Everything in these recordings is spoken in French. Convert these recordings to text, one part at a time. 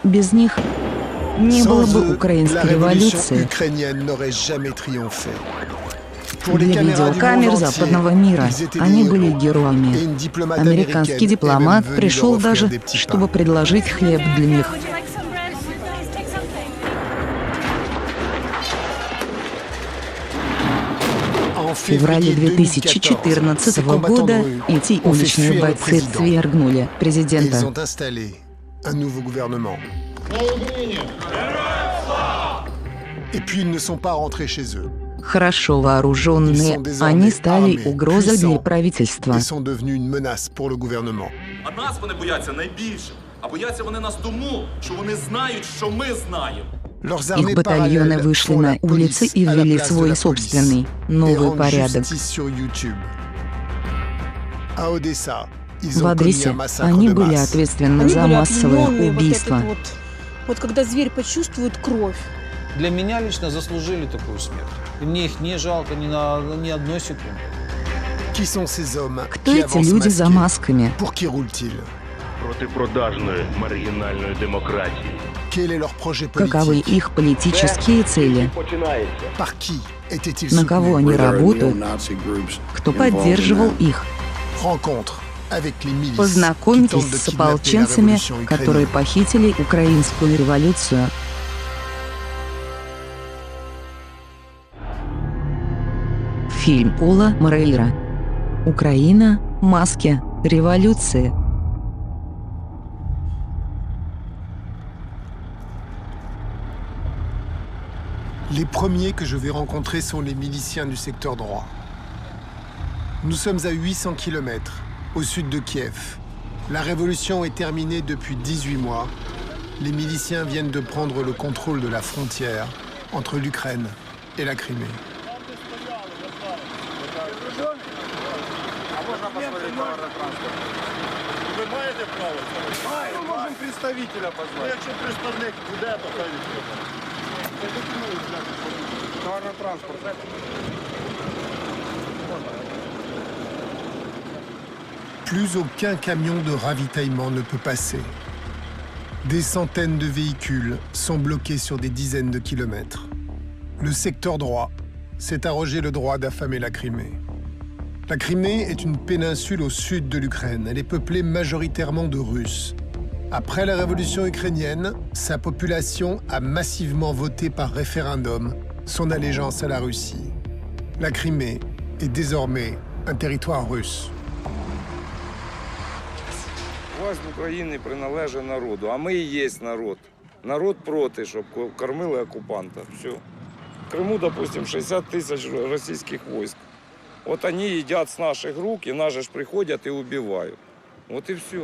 Без них не было Sans бы eux, la украинской révolution революции. ukrainienne n'aurait jamais triomphé. Pour les Для caméras du видеокамер monde entier, западного мира ils étaient они des были héros. Et героями. une diplomate Американский américaine est дипломат même venue пришел leur offrir даже, des petits чтобы pains. предложить хлеб для них. En В феврале février 2014 ces combattants de года rue эти ont fait уличные fuir le бойцы président. свергнули Et ils президента. ont installé un nouveau gouvernement. Et puis ils ne sont pas rentrés chez eux Хорошо вооруженные, они стали угрозой для правительства. et sont devenus une menace pour le gouvernement. А нас вони бояться найбільше. А бояться вони нас тому, що вони знають, що ми знаємо. Leurs Их armées батальоны parallèles вышли font на la улицы police и à la ввели place de свой la собственный, police et новый rendent порядок. justice sur YouTube. À Odessa, ils В ont commis Одессе un massacre они de были masse. ответственны Они за были массовое опьянённые, убийство. вот когда зверь почувствует кровь. Для меня лично заслужили такую смерть. И мне их не жалко ни одной секунды. Qui sont ces hommes Кто qui эти avancent люди за masqués? масками? Pour qui roulent-ils? Проти продажної маргінальної демократії. Quel est leur projet Каковы politique? их политические цели? Par qui étaient-ils На кого soutenus? они работают? Кто поддерживал их? Rencontre avec les milices qui Познакомьтесь tentent de с kidnapper la ополченцами, révolution которые ukrainienne. похитили украинскую революцию. Фильм Пола Морейра. Украина. Маски. Революции. Les premiers que je vais rencontrer sont les miliciens du secteur droit. Nous sommes à 800 km, au sud de Kiev. La révolution est terminée depuis 18 mois. Les miliciens viennent de prendre le contrôle de la frontière entre l'Ukraine et la Crimée. Plus aucun camion de ravitaillement ne peut passer. Des centaines de véhicules sont bloqués sur des dizaines de kilomètres. Le secteur droit s'est arrogé le droit d'affamer la Crimée. La Crimée est une péninsule au sud de l'Ukraine. Elle est peuplée majoritairement de Russes. Après la révolution ukrainienne, sa population a massivement voté par référendum son allégeance à la Russie. La Crimée est désormais un territoire russe. Власть України приналежить народу, а ми і є народ. Народ проти, щоб кормили окупанта. Все. В Криму, допустим, 60 тисяч російських військ. От вони їдять з наших рук, і наші ж приходять і вбивають. От і все.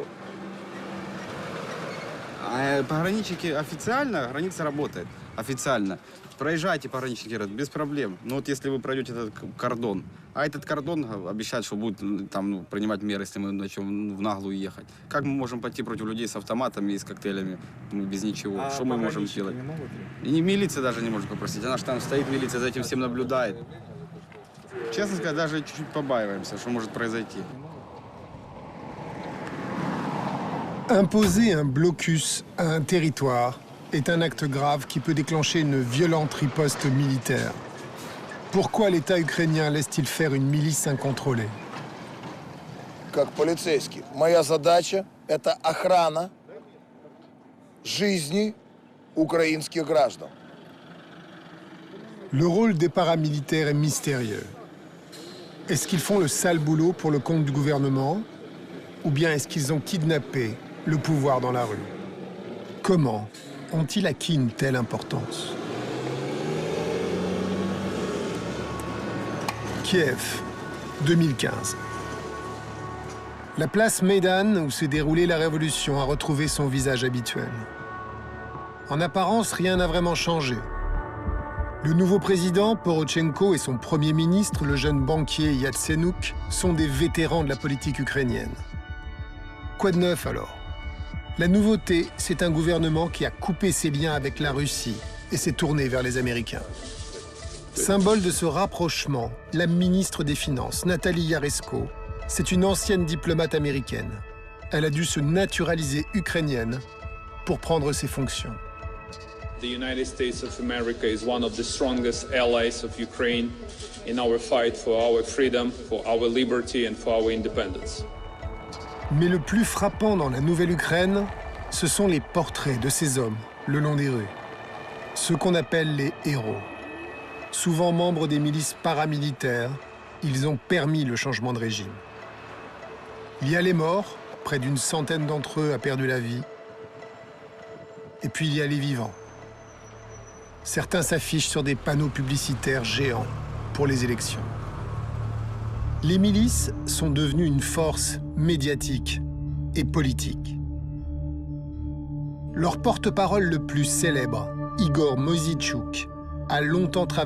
А пограничники официально, граница работает. Официально. Проезжайте, пограничники говорят, без проблем. Но вот если вы пройдете этот кордон, а этот кордон обещает, что будет там принимать меры, если мы начнем в наглую ехать. Как мы можем пойти против людей с автоматами и с коктейлями без ничего? Что мы можем сделать? И милиция даже не может попросить. Она же там стоит, милиция за этим всем наблюдает. Честно сказать, даже чуть-чуть побаиваемся, что может произойти. Imposer un blocus à un territoire est un acte grave qui peut déclencher une violente riposte militaire. Pourquoi l'État ukrainien laisse-t-il faire une milice incontrôlée? Как полицейский, моя задача – это охрана жизни украинских граждан. Le rôle des paramilitaires est mystérieux. Est-ce qu'ils font le sale boulot pour le compte du gouvernement? Ou bien est-ce qu'ils ont kidnappé le pouvoir dans la rue? Comment ont-ils acquis une telle importance? Kiev, 2015. La place Maidan, où s'est déroulée la révolution, a retrouvé son visage habituel. En apparence, rien n'a vraiment changé. Le nouveau président, Porochenko, et son premier ministre, le jeune banquier Yatsenyuk, sont des vétérans de la politique ukrainienne. Quoi de neuf alors? La nouveauté, c'est un gouvernement qui a coupé ses liens avec la Russie et s'est tourné vers les Américains. Symbole de ce rapprochement, la ministre des Finances, Nathalie Yaresko, c'est une ancienne diplomate américaine. Elle a dû se naturaliser ukrainienne pour prendre ses fonctions. The United States of America is one of the strongest allies of Ukraine in our fight for our freedom, for our liberty and for our independence. Mais le plus frappant dans la Nouvelle-Ukraine, ce sont les portraits de ces hommes le long des rues. Ceux qu'on appelle les héros. Souvent membres des milices paramilitaires, ils ont permis le changement de régime. Il y a les morts, près d'une centaine d'entre eux a perdu la vie. Et puis il y a les vivants. Certains s'affichent sur des panneaux publicitaires géants pour les élections. Les milices sont devenues une force médiatique et politique. Leur porte-parole le plus célèbre, Igor Moïsitchouk, a longtemps travaillé